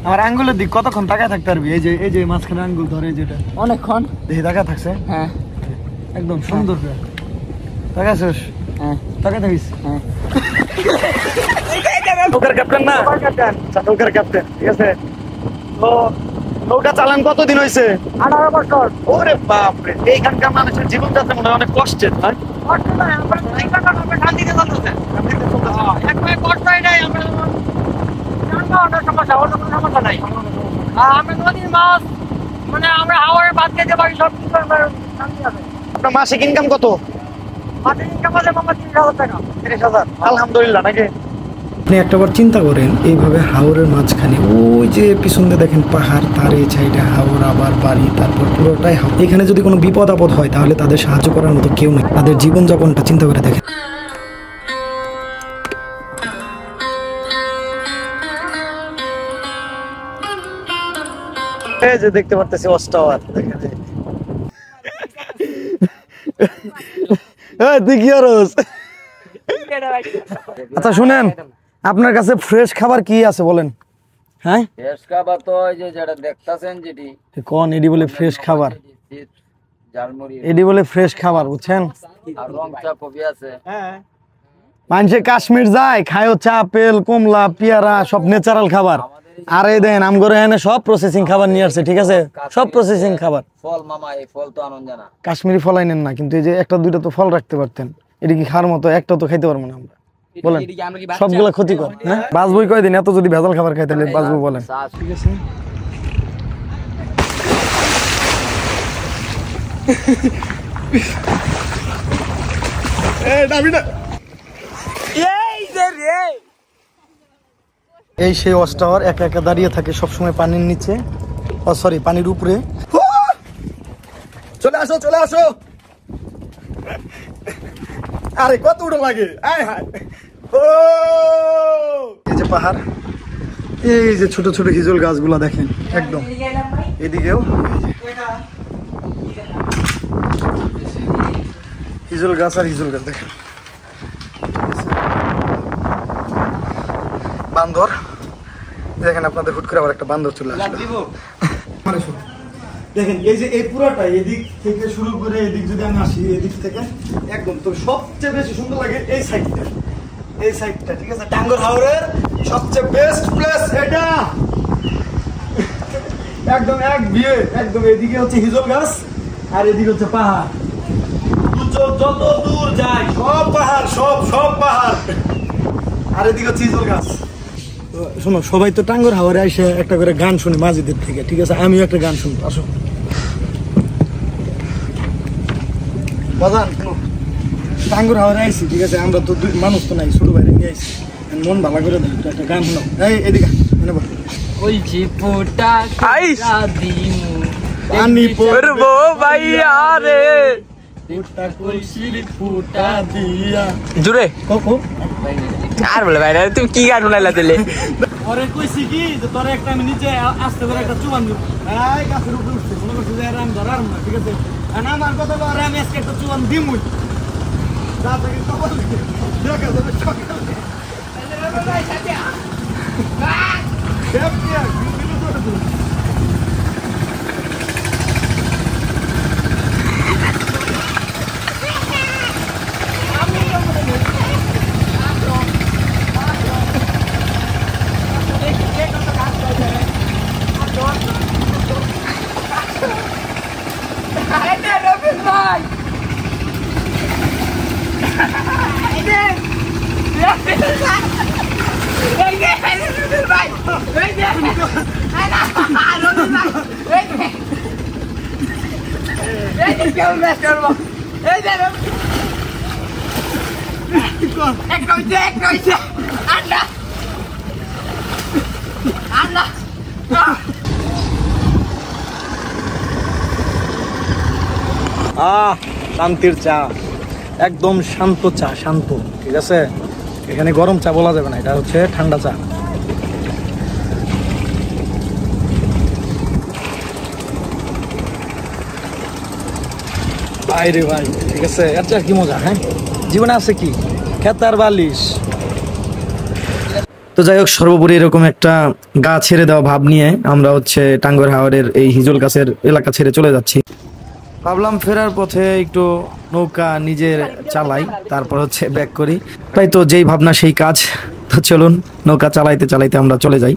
আমার আঙ্গুলের দিক কতক্ষণ তাকায় থাকতে পারবি? এই যে মাঝখানে আঙ্গুল ধরে যেটা অনেকক্ষণ দেখি তাকায় থাকছে। হ্যাঁ একদম সুন্দর করে তাকাইছিস। হ্যাঁ তাকায় থাকিস। হ্যাঁ নৌকার ক্যাপ্টেন না? নৌকার ক্যাপ্টেন, ঠিক আছে। তো নৌকা চালান কতদিন হয়েছে? 18 বছর। ওরে বাপরে, এইখানকার মানুষের জীবনযাত্রা মনে হয় অনেক কষ্টের, তাই? কষ্ট নাই, আমরা শান্তিতে চলতেছে। একবার কষ্ট নাই, আমরা সমস্যা, অন্য কোনো সমস্যা নাই। আমরা নদীর মাছ, মানে আমরা হাওয়ার ভাত খেতে পারি, সব কিছু শান্তি আছে। আপনার মাসিক ইনকাম কত? মাসিক ইনকাম আছে আমার 30,000 টাকা। 30,000, আলহামদুলিল্লাহ। নাকি আপনি একটাবার চিন্তা করেন, এইভাবে হাওরের মাঝখানে ওই যে পিছনে দেখেন পাহাড়, তার এই সাইডে হাওর, আবার বাড়ি, তারপর পুরোটাই হাওর। এখানে যদি কোনো বিপদ আপদ হয় তাহলে তাদের সাহায্য করার মতো কেউ নেই। তাদের জীবনযাপনটা চিন্তা করে দেখেন। এই যে দেখতে পারতেছি ওয়াচ টাওয়ার, দেখেন। তুই কি করস? আচ্ছা শুনেন, আপনার কাছে ফ্রেশ খাবার কি আছে বলেন? হ্যাঁ, ফ্রেশ খাবার তো ওই যে যেটা দেখতাছেন, যেটি কোন এডি বলে ফ্রেশ খাবার? জালমুড়ি, এডি বলে ফ্রেশ খাবার, বুঝছেন? আর রং চা কফি আছে। মানুষে কাশ্মীর যায়, খায় হচ্ছে আপেল, কমলা, পেয়ারা, সব ন্যাচারাল খাবার। আর এই দেন আমগরে এনে সব প্রসেসিং খাবার নিয়ে আসছে, ঠিক আছে? সব প্রসেসিং খাবার। ফল মামা, এই ফল তো আনন্দ জানা। কাশ্মীরি ফল আইনেন না, কিন্তু এই যে একটা দুইটা তো ফল রাখতে পারতেন। এটা কি খাওয়ার মতো? একটা তো খাইতে পারবো না আমরা, বলেন? সবগুলা ক্ষতিকর। হ্যাঁ, বাঁচবই কয়দিন? এত যদি ভেজাল খাবার খাই তাহলে বাঁচবো বলেন? ঠিক আছে। এই সেই ওয়াচ টাওয়ার একা একা দাঁড়িয়ে থাকে সবসময় পানির নিচে, সরি পানির উপরে। চলে আসো, চলে আসো। আরে কত উড়ো লাগে। আয় হায়, ও এই যে পাহাড়, এই যে ছোট ছোট হিজল গাছগুলা দেখেন, একদম এদিকেও হিজল গাছ আর হিজল গাছ দেখেন। বান্দর দেখেন, আপনাদের হুট করে আবার একটা বান্দর চলে আসলো। দেখেন এই যে এই পুরাটা এদিক থেকে শুরু করে এদিক যদি আমি আসি, এদিক থেকে একদম, তো সবচেয়ে বেশি সুন্দর লাগে এই সাইডটা, এই সাইডটা, ঠিক আছে? টাঙ্গর হাওরের সবচেয়ে বেস্ট প্লেস এটা, একদম এক বিয়ে, একদম। এদিকে হচ্ছে হিজল গাছ আর এদিকে হচ্ছে পাহাড়, যত দূর যায় সব পাহাড়, সব পাহাড়, আর এদিকে হচ্ছে হিজল গাছ। শোনো, সবাই তো টাঙ্গর হাওরে এসে একটা করে গান শুনি মাঝিদের থেকে, ঠিক আছে? আমিও একটা গান শুনবো, আসো বাজান। টাঙ্গর হাওরে আইসি, ঠিক আছে? আমরা তো দুই মানুষ তো নাই, ছোট বাইরে নিয়ে আইসি, মন ভালো করে দেয় একটা গান শোনাও। এই এদিকে মানে বল, ওই যে ফোটা দিমু পানি পড়বো ভাইয়া রে, ফোটা কইছির ফোটা দিয়া জুড়ে কোকো। আর বলে ভাই, তুমি কি গান শোনাইলা দিলে? ওরে কইছি কি যে তোরে একটা আমি নিচে আসতে করে একটা চুবান দিব। এই গাছের উপরে উঠছে, মনে করছে যে আমি ধরার না, ঠিক আছে? আর আমার কথা বলে আমি আজকে একটা চুবান দিমুই। যা থেকে কপাল দেখা যাবে সকালে। শান্তির চা, একদম শান্ত চা, শান্ত, ঠিক আছে? এখানে গরম চা বলা যাবে না, এটা হচ্ছে ঠান্ডা চা। ভাই রে ভাই, ঠিক আছে? আচ্ছা কি মজা, হ্যাঁ? জীবনে আছে কি? খেতার বালিশ। তো যাই হোক, সর্বোপরি এরকম একটা গা ছেড়ে দেওয়া ভাব নিয়ে আমরা হচ্ছে টাঙ্গুয়ার হাওরের এই হিজল গাছের এলাকা ছেড়ে চলে যাচ্ছি। ভাবলাম ফেরার পথে একটু নৌকা নিজের চালাই, তারপর হচ্ছে ব্যাক করি। তাই তো যেই ভাবনা সেই কাজ। তো চলুন নৌকা চালাইতে চালাইতে আমরা চলে যাই।